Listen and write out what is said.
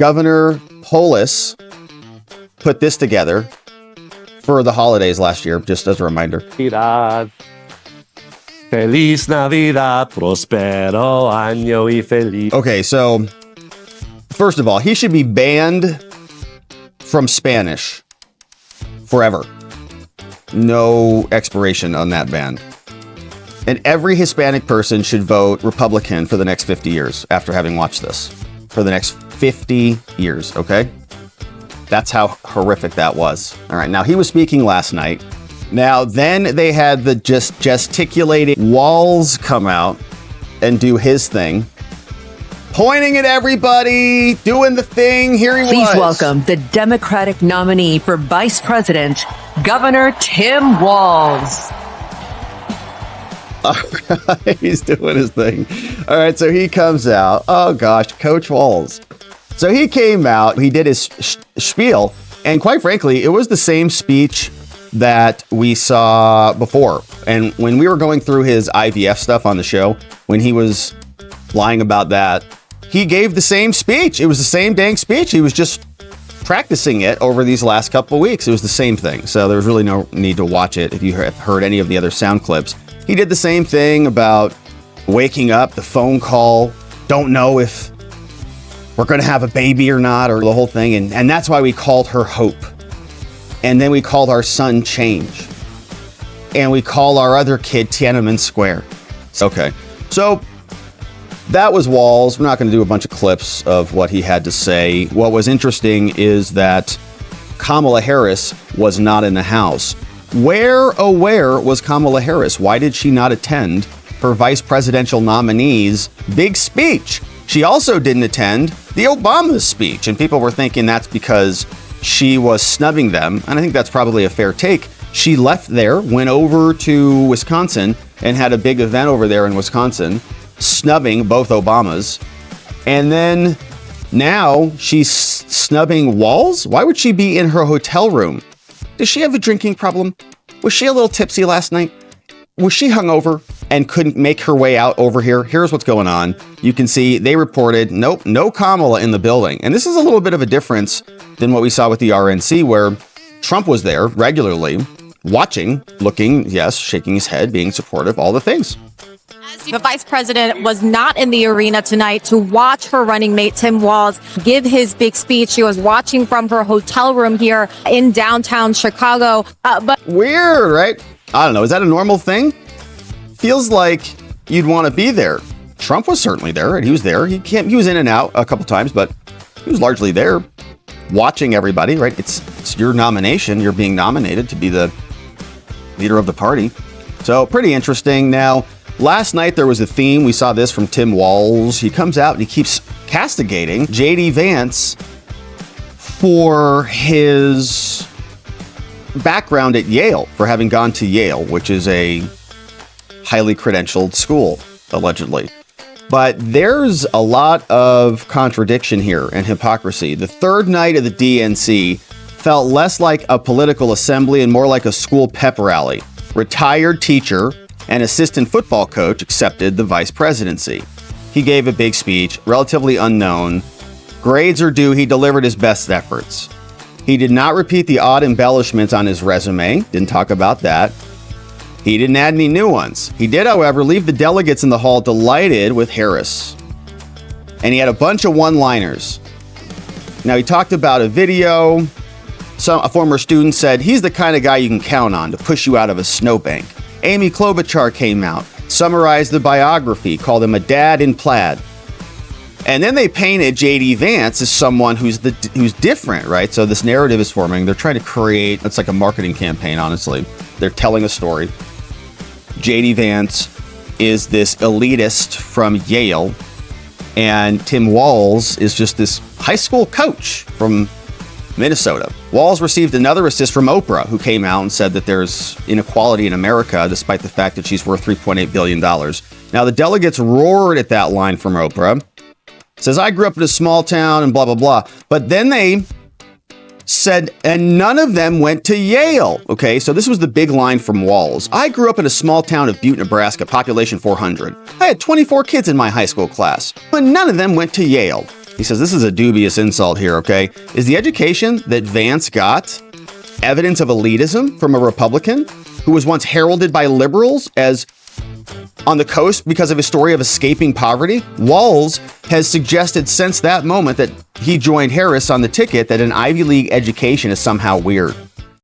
Governor Polis put this together for the holidays last year, just as a reminder. Navidad. Feliz Navidad, prospero año y feliz. Okay, so first of all, he should be banned from Spanish forever. No expiration on that ban. And every Hispanic person should vote Republican for the next 50 years after having watched this. For the next 50 years, okay? That's how horrific that was. All right, now he was speaking last night. Now, then they had the just gesticulating Walls come out and do his thing. Pointing at everybody, doing the thing. Here he was. Please welcome the Democratic nominee for Vice President, Governor Tim Walz. All right, he's doing his thing. All right, so he comes out. Oh gosh, Coach Walz. So he came out, he did his spiel, and quite frankly, it was the same speech that we saw before. And when we were going through his IVF stuff on the show, when he was lying about that, he gave the same speech. It was the same dang speech. He was just practicing it over these last couple of weeks. It was the same thing. So there was really no need to watch it if you have heard any of the other sound clips. He did the same thing about waking up, the phone call, don't know if we're going to have a baby or not, or the whole thing. And that's why we called her Hope. And then we called our son Change. And we call our other kid Tiananmen Square. Okay. So that was Walz. We're not going to do a bunch of clips of what he had to say. What was interesting is that Kamala Harris was not in the House. Where was Kamala Harris? Why did she not attend her vice presidential nominee's big speech? She also didn't attend the Obama's speech, and people were thinking that's because she was snubbing them, and I think that's probably a fair take. She left there, went over to Wisconsin, and had a big event over there in Wisconsin, snubbing both Obamas, and then now she's snubbing Walz? Why would she be in her hotel room? Does she have a drinking problem? Was she a little tipsy last night? Was she hungover and couldn't make her way out over here? Here's what's going on. You can see they reported, nope, no Kamala in the building. And this is a little bit of a difference than what we saw with the RNC, where Trump was there regularly, watching, looking, yes, shaking his head, being supportive, all the things. The vice president was not in the arena tonight to watch her running mate, Tim Walz, give his big speech. She was watching from her hotel room here in downtown Chicago. But weird, right? I don't know. Is that a normal thing? Feels like you'd want to be there. Trump was certainly there, and he was there. He was in and out a couple times, but he was largely there watching everybody, right? It's your nomination. You're being nominated to be the leader of the party. So pretty interesting. Now, last night there was a theme. We saw this from Tim Walz. He comes out and he keeps castigating J.D. Vance for his background at Yale, for having gone to Yale, which is a highly credentialed school, allegedly. But there's a lot of contradiction here and hypocrisy. The third night of the DNC felt less like a political assembly and more like a school pep rally. Retired teacher and assistant football coach accepted the vice presidency. He gave a big speech, relatively unknown. Grades are due. He delivered his best efforts. He did not repeat the odd embellishments on his resume. Didn't talk about that. He didn't add any new ones. He did, however, leave the delegates in the hall delighted with Harris. And he had a bunch of one-liners. Now, he talked about a video. A former student said, he's the kind of guy you can count on to push you out of a snowbank. Amy Klobuchar came out, summarized the biography, called him a dad in plaid. And then they painted J.D. Vance as someone who's different, right? So this narrative is forming. They're trying to create, it's like a marketing campaign, honestly. They're telling a story. J.D. Vance is this elitist from Yale, and Tim Walz is just this high school coach from Minnesota. Walz received another assist from Oprah, who came out and said that there's inequality in America, despite the fact that she's worth $3.8 billion. Now, the delegates roared at that line from Oprah. Says, I grew up in a small town and blah, blah, blah. But then they said, and none of them went to Yale. Okay, so this was the big line from Walz. I grew up in a small town of Butte, Nebraska, population 400. I had 24 kids in my high school class, but none of them went to Yale. He says, this is a dubious insult here, okay? Is the education that Vance got evidence of elitism from a Republican who was once heralded by liberals as on the coast because of his story of escaping poverty? Walz has suggested since that moment that he joined Harris on the ticket that an Ivy League education is somehow weird.